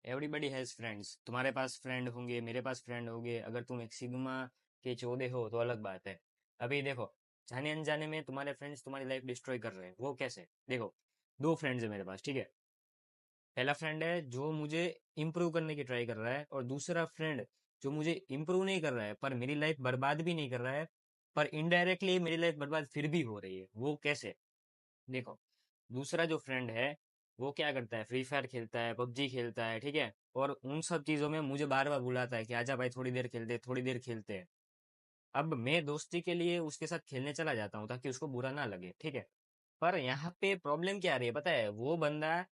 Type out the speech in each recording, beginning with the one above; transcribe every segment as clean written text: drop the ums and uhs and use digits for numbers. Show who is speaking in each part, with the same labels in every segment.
Speaker 1: Everybody has friends. तुम्हारे पास friend होंगे, मेरे पास फ्रेंड होंगे। अगर तुम एक सिग्मा के चौदे हो तो अलग बात है। अभी देखो, जाने अनजाने में तुम्हारे फ्रेंड्स तुम्हारी लाइफ डिस्ट्रॉय कर रहे हैं। वो कैसे? देखो, दो फ्रेंड्स है मेरे पास, ठीक है। पहला फ्रेंड है जो मुझे इम्प्रूव करने की ट्राई कर रहा है, और दूसरा फ्रेंड जो मुझे इम्प्रूव नहीं कर रहा है पर मेरी लाइफ बर्बाद भी नहीं कर रहा है, पर इनडायरेक्टली मेरी लाइफ बर्बाद फिर भी हो रही है। वो कैसे? देखो, दूसरा जो फ्रेंड है वो क्या करता है, फ्री फायर खेलता है, पबजी खेलता है, ठीक है। और उन सब चीजों में मुझे बार बार बुलाता है कि आजा भाई, थोड़ी देर खेलते, थोड़ी देर खेलते हैं। अब मैं दोस्ती के लिए उसके साथ खेलने चला जाता हूँ ताकि उसको बुरा ना लगे, ठीक है। पर यहाँ पे प्रॉब्लम क्या आ रही है पता है? वो बंदा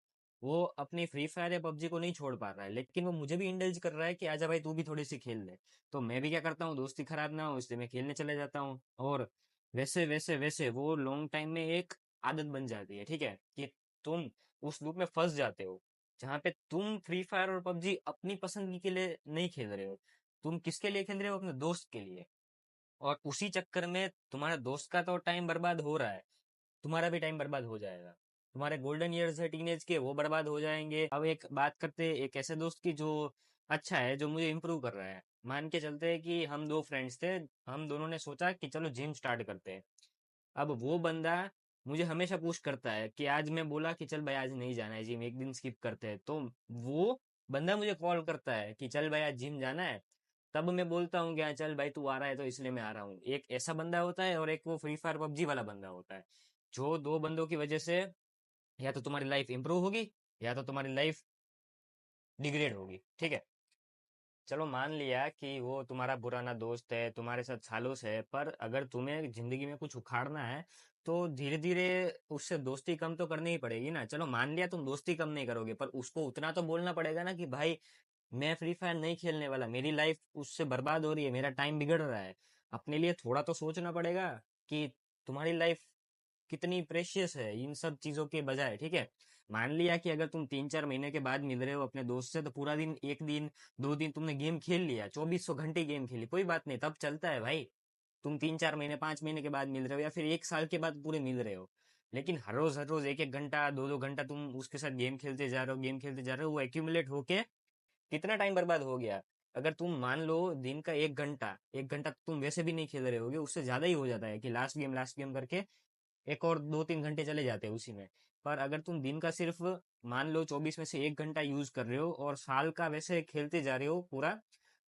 Speaker 1: वो अपनी फ्री फायर या पबजी को नहीं छोड़ पा रहा है, लेकिन वो मुझे भी इंडल्ज कर रहा है कि आजा भाई तू भी थोड़ी सी खेल ले। तो मैं भी क्या करता हूँ, दोस्ती खराब ना हो इसलिए मैं खेलने चले जाता हूँ। और वैसे वैसे वैसे वो लॉन्ग टाइम में एक आदत बन जाती है, ठीक है, कि तुम उस लूप में फंस जाते हो जहाँ पे तुम फ्री फायर और पबजी अपनी पसंदगी के लिए नहीं खेल रहे हो। तुम किसके लिए खेल रहे हो? अपने दोस्त के लिए। और उसी चक्कर में तुम्हारा दोस्त का तो टाइम बर्बाद हो रहा है, तुम्हारा भी टाइम बर्बाद हो जाएगा। तुम्हारे गोल्डन ईयर्स है टीनेज के, वो बर्बाद हो जाएंगे। अब एक बात करते हैं एक ऐसे दोस्त की जो अच्छा है, जो मुझे इम्प्रूव कर रहा है। मान के चलते हैं कि हम दो फ्रेंड्स थे, हम दोनों ने सोचा कि चलो जिम स्टार्ट करते हैं। अब वो बंदा मुझे हमेशा पुश करता है कि आज मैं बोला कि चल भाई आज नहीं जाना है जिम, एक दिन स्किप करते हैं, तो वो बंदा मुझे कॉल करता है कि चल भाई आज जिम जाना है। तब मैं बोलता हूँ कि हाँ चल भाई तू आ रहा है तो इसलिए मैं आ रहा हूँ। एक ऐसा बंदा होता है और एक वो फ्री फायर पबजी वाला बंदा होता है, जो दो बंदों की वजह से या तो तुम्हारी लाइफ इंप्रूव होगी या तो तुम्हारी लाइफ डिग्रेड होगी, ठीक है। चलो मान लिया कि वो तुम्हारा पुराना दोस्त है, तुम्हारे साथ सालों से है, पर अगर तुम्हें जिंदगी में कुछ उखाड़ना है तो धीरे धीरे उससे दोस्ती कम तो करनी ही पड़ेगी ना। चलो मान लिया तुम दोस्ती कम नहीं करोगे, पर उसको उतना तो बोलना पड़ेगा ना कि भाई मैं फ्री फायर नहीं खेलने वाला, मेरी लाइफ उससे बर्बाद हो रही है, मेरा टाइम बिगड़ रहा है। अपने लिए थोड़ा तो सोचना पड़ेगा कि तुम्हारी लाइफ कितनी प्रेशियस है इन सब चीजों के बजाय, ठीक है। मान लिया कि अगर तुम 3-4 महीने के बाद मिल रहे हो अपने दोस्त से, तो पूरा दिन, एक दिन, 2 दिन तुमने गेम खेल लिया, 2400 घंटे गेम खेली, कोई बात नहीं, तब चलता है भाई। तुम 3-4 महीने, 5 महीने के बाद मिल रहे हो या फिर 1 साल के बाद पूरे मिल रहे हो। लेकिन हर रोज 1-1 घंटा, 2-2 घंटा तुम उसके साथ गेम खेलते जा रहे हो, गेम खेलते जा रहे हो, वो एक्यूमुलेट होके कितना टाइम बर्बाद हो गया। अगर तुम मान लो दिन का 1 घंटा, 1 घंटा तुम वैसे भी नहीं खेल रहे होगे, उससे ज्यादा ही हो जाता है कि लास्ट गेम करके एक और 2-3 घंटे चले जाते हैं उसी में। पर अगर तुम दिन का सिर्फ मान लो 24 में से 1 घंटा यूज कर रहे हो और साल का वैसे खेलते जा रहे हो पूरा,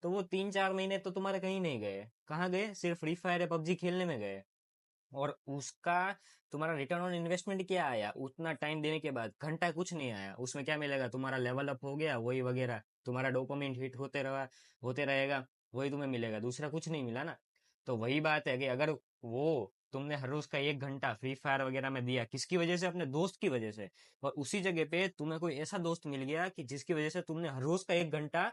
Speaker 1: तो वो 3-4 महीने तो तुम्हारे कहीं नहीं गए। कहाँ गए? सिर्फ फ्री फायर या पबजी खेलने में गए। और उसका तुम्हारा रिटर्न ऑन इन्वेस्टमेंट क्या आया उतना टाइम देने के बाद? घंटा कुछ नहीं आया। उसमें क्या मिलेगा? तुम्हारा लेवल अप हो गया वही वगैरह, तुम्हारा डोपामिन हिट होते रहेगा, वही तुम्हें मिलेगा, दूसरा कुछ नहीं मिला ना। तो वही बात है कि अगर वो तुमने हर रोज का 1 घंटा फ्री फायर वगैरह में दिया, किसकी वजह से? अपने दोस्त की वजह से। और उसी जगह पे तुम्हें कोई ऐसा दोस्त मिल गया कि जिसकी वजह से तुमने हर रोज का 1 घंटा,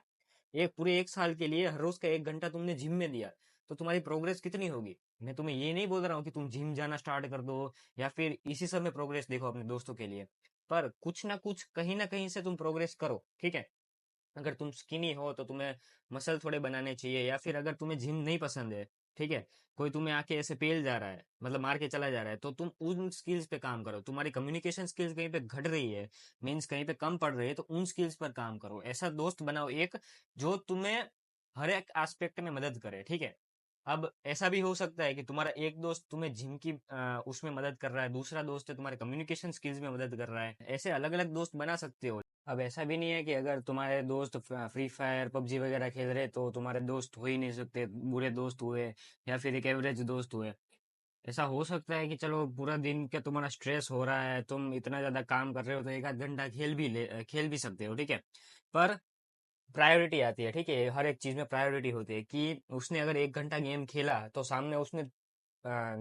Speaker 1: एक पूरे 1 साल के लिए हर रोज का 1 घंटा तुमने जिम में दिया, तो तुम्हारी प्रोग्रेस कितनी होगी? मैं तुम्हें ये नहीं बोल रहा हूँ कि तुम जिम जाना स्टार्ट कर दो या फिर इसी सब में प्रोग्रेस देखो अपने दोस्तों के लिए, पर कुछ ना कुछ कहीं ना कहीं से तुम प्रोग्रेस करो, ठीक है। अगर तुम स्किनी हो तो तुम्हें मसल थोड़े बनाने चाहिए, या फिर अगर तुम्हें जिम नहीं पसंद है, ठीक है, कोई तुम्हें आके ऐसे पेल जा रहा है, मतलब मार के चला जा रहा है, तो तुम उन स्किल्स पे काम करो। तुम्हारी कम्युनिकेशन स्किल्स कहीं पे घट रही है, मीन्स कहीं पे कम पड़ रही है, तो उन स्किल्स पर काम करो। ऐसा दोस्त बनाओ एक जो तुम्हें हर एक एस्पेक्ट में मदद करे, ठीक है। अब ऐसा भी हो सकता है कि तुम्हारा एक दोस्त तुम्हें जिम की उसमें मदद कर रहा है, दूसरा दोस्त है तुम्हारे कम्युनिकेशन स्किल्स में मदद कर रहा है। ऐसे अलग अलग दोस्त बना सकते हो। अब ऐसा भी नहीं है कि अगर तुम्हारे दोस्त फ्री फायर पबजी वगैरह खेल रहे तो तुम्हारे दोस्त हो ही नहीं सकते, बुरे दोस्त हुए या फिर एक एवरेज दोस्त हुए। ऐसा हो सकता है कि चलो पूरा दिन का तुम्हारा स्ट्रेस हो रहा है, तुम इतना ज्यादा काम कर रहे हो, तो 1 आध घंटा खेल भी सकते हो, ठीक है। पर प्रायोरिटी आती है, ठीक है, हर एक चीज में प्रायोरिटी होती है कि उसने अगर 1 घंटा गेम खेला तो सामने उसने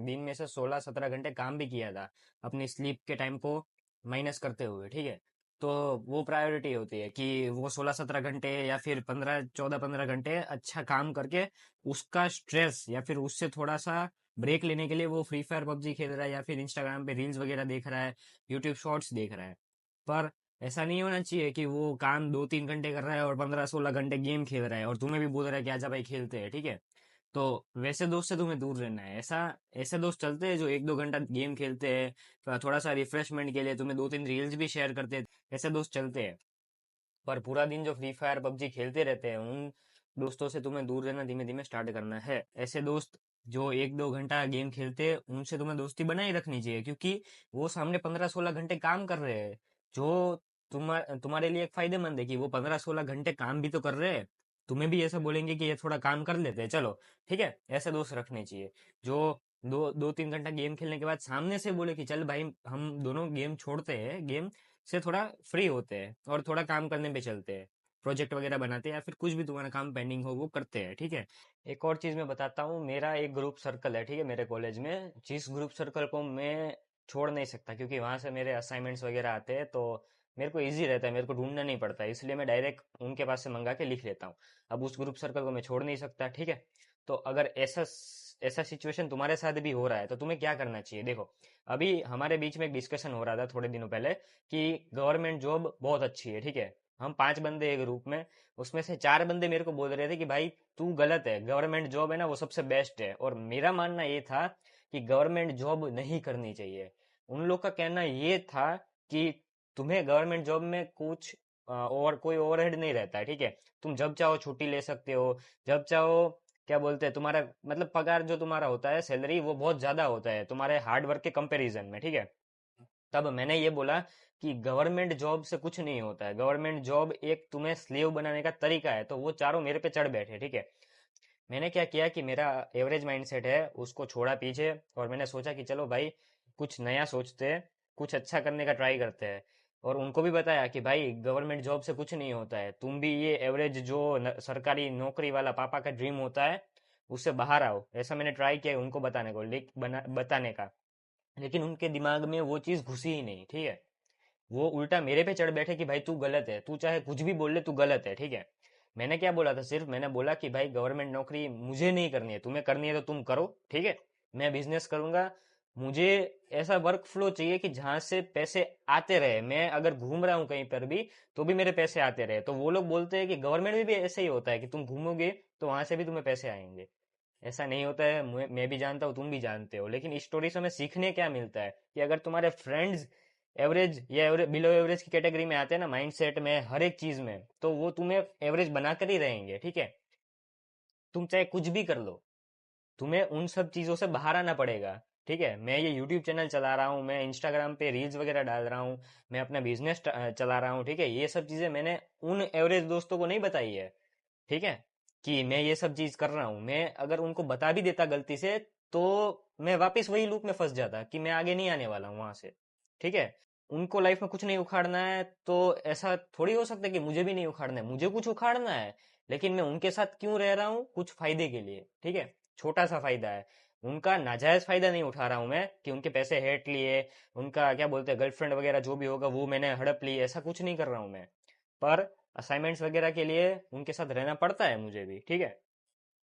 Speaker 1: दिन में से 16-17 घंटे काम भी किया था, अपनी स्लीप के टाइम को माइनस करते हुए, ठीक है। तो वो प्रायोरिटी होती है कि वो 16-17 घंटे या फिर 15-14-15 घंटे अच्छा काम करके उसका स्ट्रेस या फिर उससे थोड़ा सा ब्रेक लेने के लिए वो फ्री फायर पबजी खेल रहा है या फिर इंस्टाग्राम पे रील्स वगैरह देख रहा है, यूट्यूब शॉर्ट्स देख रहा है। पर ऐसा नहीं होना चाहिए कि वो काम 2-3 घंटे कर रहा है और 15-16 घंटे गेम खेल रहा है और तुम्हें भी बोल रहा है कि आजा भाई खेलते हैं, ठीक है। तो वैसे दोस्त से तुम्हें दूर रहना है। ऐसे दोस्त चलते हैं जो 1-2 घंटा गेम खेलते हैं, थोड़ा सा रिफ्रेशमेंट के लिए तुम्हें 2-3 रील्स भी शेयर करते हैं। ऐसे दोस्त चलते हैं। पर पूरा दिन जो फ्री फायर पबजी खेलते रहते हैं, उन दोस्तों से तुम्हें दूर रहना धीमे धीमे स्टार्ट करना है। ऐसे दोस्त जो 1-2 घंटा गेम खेलते हैं, उनसे तुम्हें दोस्ती बनाए रखनी चाहिए, क्योंकि वो सामने 15-16 घंटे काम कर रहे हैं। जो तुम्हारे लिए एक फायदेमंद है कि वो 15-16 घंटे काम भी तो कर रहे हैं। तुम्हें भी ऐसा बोलेंगे कि ये थोड़ा काम कर लेते हैं, चलो ठीक है। ऐसे दोस्त रखने चाहिए जो 2-3 घंटा गेम खेलने के बाद सामने से बोले कि चल भाई हम दोनों गेम छोड़ते हैं, गेम से थोड़ा फ्री होते हैं और थोड़ा काम करने पे चलते हैं, प्रोजेक्ट वगैरह बनाते हैं, या फिर कुछ भी तुम्हारा काम पेंडिंग हो वो करते हैं, ठीक है। एक और चीज़ मैं बताता हूँ, मेरा एक ग्रुप सर्कल है, ठीक है, मेरे कॉलेज में। जिस ग्रुप सर्कल को मैं छोड़ नहीं सकता, क्योंकि वहाँ से मेरे असाइनमेंट्स वगैरह आते हैं, तो मेरे को इजी रहता है, मेरे को ढूंढना नहीं पड़ता है, इसलिए मैं डायरेक्ट उनके पास से मंगा के लिख लेता हूँ। अब उस ग्रुप सर्कल को मैं छोड़ नहीं सकता, ठीक है। तो अगर ऐसा ऐसा सिचुएशन तुम्हारे साथ भी हो रहा है, तो तुम्हें क्या करना चाहिए, देखो। अभी हमारे बीच में एक डिस्कशन हो रहा था थोड़े दिनों पहले कि गवर्नमेंट जॉब बहुत अच्छी है, ठीक है। हम 5 बंदे एक ग्रुप में, उसमें से 4 बंदे मेरे को बोल रहे थे कि भाई तू गलत है, गवर्नमेंट जॉब है ना वो सबसे बेस्ट है, और मेरा मानना ये था कि गवर्नमेंट जॉब नहीं करनी चाहिए। उन लोग का कहना ये था कि तुम्हें गवर्नमेंट जॉब में कुछ और कोई ओवरहेड नहीं रहता है, ठीक है। तुम जब चाहो छुट्टी ले सकते हो, जब चाहो, क्या बोलते हैं, तुम्हारा मतलब पगार जो तुम्हारा होता है, सैलरी, वो बहुत ज्यादा होता है तुम्हारे हार्ड वर्क के कंपैरिजन में, ठीक है। तब मैंने ये बोला कि गवर्नमेंट जॉब से कुछ नहीं होता है, गवर्नमेंट जॉब एक तुम्हें स्लेव बनाने का तरीका है। तो वो चारों मेरे पे चढ़ बैठे, ठीक है। मैंने क्या किया कि मेरा एवरेज माइंडसेट है उसको छोड़ा पीछे, और मैंने सोचा कि चलो भाई कुछ नया सोचते हैं, कुछ अच्छा करने का ट्राई करते हैं। और उनको भी बताया कि भाई गवर्नमेंट जॉब से कुछ नहीं होता है, तुम भी ये एवरेज जो सरकारी नौकरी वाला पापा का ड्रीम होता है उससे बाहर आओ। ऐसा मैंने ट्राई किया उनको बताने को, बताने का। लेकिन उनके दिमाग में वो चीज़ घुसी ही नहीं, ठीक है। वो उल्टा मेरे पे चढ़ बैठे कि भाई तू गलत है, तू चाहे कुछ भी बोल ले, तू गलत है, ठीक है। मैंने क्या बोला था, सिर्फ मैंने बोला कि भाई गवर्नमेंट नौकरी मुझे नहीं करनी है, तुम्हें करनी है तो तुम करो, ठीक है। मैं बिजनेस करूंगा, मुझे ऐसा वर्क फ्लो चाहिए कि जहां से पैसे आते रहे। मैं अगर घूम रहा हूँ कहीं पर भी, तो भी मेरे पैसे आते रहे। तो वो लोग बोलते हैं कि गवर्नमेंट में भी ऐसे ही होता है कि तुम घूमोगे तो वहां से भी तुम्हें पैसे आएंगे। ऐसा नहीं होता है, मैं भी जानता हूँ, तुम भी जानते हो। लेकिन इस स्टोरी से हमें सीखने क्या मिलता है कि अगर तुम्हारे फ्रेंड्स एवरेज या एवरेज बिलो एवरेज की कैटेगरी में आते हैं ना, माइंडसेट में, हर एक चीज में, तो वो तुम्हें एवरेज बनाकर ही रहेंगे, ठीक है। तुम चाहे कुछ भी कर लो, तुम्हें उन सब चीजों से बाहर आना पड़ेगा, ठीक है। मैं ये यूट्यूब चैनल चला रहा हूँ, मैं इंस्टाग्राम पे रील्स वगैरह डाल रहा हूँ, मैं अपना बिजनेस चला रहा हूँ, ठीक है। ये सब चीजें मैंने उन एवरेज दोस्तों को नहीं बताई है, ठीक है, कि मैं ये सब चीज कर रहा हूँ। मैं अगर उनको बता भी देता गलती से, तो मैं वापस वही लूप में फंस जाता कि मैं आगे नहीं आने वाला हूँ वहां से, ठीक है। उनको लाइफ में कुछ नहीं उखाड़ना है, तो ऐसा थोड़ी हो सकता है कि मुझे भी नहीं उखाड़ना है, मुझे कुछ उखाड़ना है। लेकिन मैं उनके साथ क्यों रह रहा हूँ, कुछ फायदे के लिए, ठीक है। छोटा सा फायदा है, उनका नाजायज फायदा नहीं उठा रहा हूं मैं कि उनके पैसे हेट लिए, उनका क्या बोलते हैं गर्लफ्रेंड वगैरह जो भी होगा वो मैंने हड़प ली, ऐसा कुछ नहीं कर रहा हूं मैं। पर असाइनमेंट्स वगैरह के लिए उनके साथ रहना पड़ता है मुझे भी, ठीक है।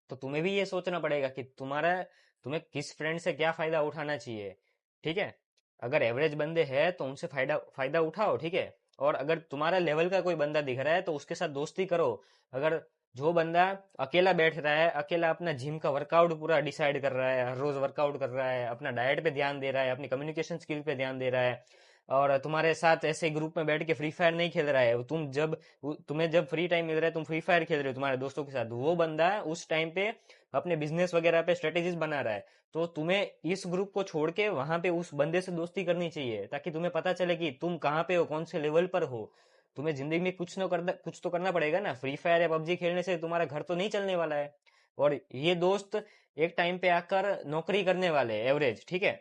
Speaker 1: तो तुम्हें भी ये सोचना पड़ेगा कि तुम्हें किस फ्रेंड से क्या फायदा उठाना चाहिए, ठीक है। अगर एवरेज बंदे हैं तो उनसे फायदा फायदा उठाओ, ठीक है। और अगर तुम्हारा लेवल का कोई बंदा दिख रहा है तो उसके साथ दोस्ती करो। अगर जो बंदा अकेला बैठ रहा है, अकेला अपना जिम का वर्कआउट पूरा डिसाइड कर रहा है, हर रोज वर्कआउट कर रहा है, अपना डाइट पे ध्यान दे रहा है, अपनी कम्युनिकेशन स्किल पे ध्यान दे रहा है, और तुम्हारे साथ ऐसे ग्रुप में बैठ के फ्री फायर नहीं खेल रहा है, तुम्हें जब फ्री टाइम मिल रहा है तुम फ्री फायर खेल रहे हो तुम्हारे दोस्तों के साथ, वो बंदा उस टाइम पे अपने बिजनेस वगैरह पे स्ट्रेटेजीज बना रहा है। तो तुम्हें इस ग्रुप को छोड़ के वहां पे उस बंदे से दोस्ती करनी चाहिए, ताकि तुम्हें पता चले कि तुम कहाँ पे हो, कौन से लेवल पर हो। तुम्हें जिंदगी में कुछ तो करना पड़ेगा ना, फ्री फायर या पबजी खेलने से तुम्हारा घर तो नहीं चलने वाला है। और ये दोस्त एक टाइम पे आकर नौकरी करने वाले एवरेज, ठीक है,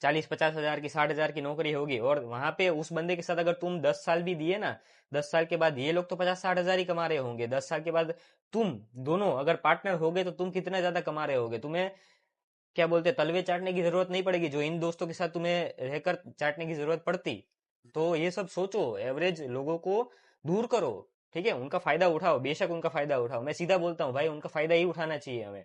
Speaker 1: 40-50 हजार की, 60 हजार की नौकरी होगी, और वहां पे उस बंदे के साथ अगर तुम 10 साल भी दिए ना, 10 साल के बाद ये लोग तो 50-60 हजार ही कमा रहे होंगे, 10 साल के बाद तुम दोनों अगर पार्टनर हो गए तो तुम कितना ज्यादा कमा रहे होगे। तुम्हें क्या बोलते हैं, तलवे चाटने की जरूरत नहीं पड़ेगी जो इन दोस्तों के साथ तुम्हें रहकर चाटने की जरूरत पड़ती। तो ये सब सोचो, एवरेज लोगों को दूर करो, ठीक है। उनका फायदा उठाओ, बेशक उनका फायदा उठाओ, मैं सीधा बोलता हूँ भाई, उनका फायदा ही उठाना चाहिए हमें।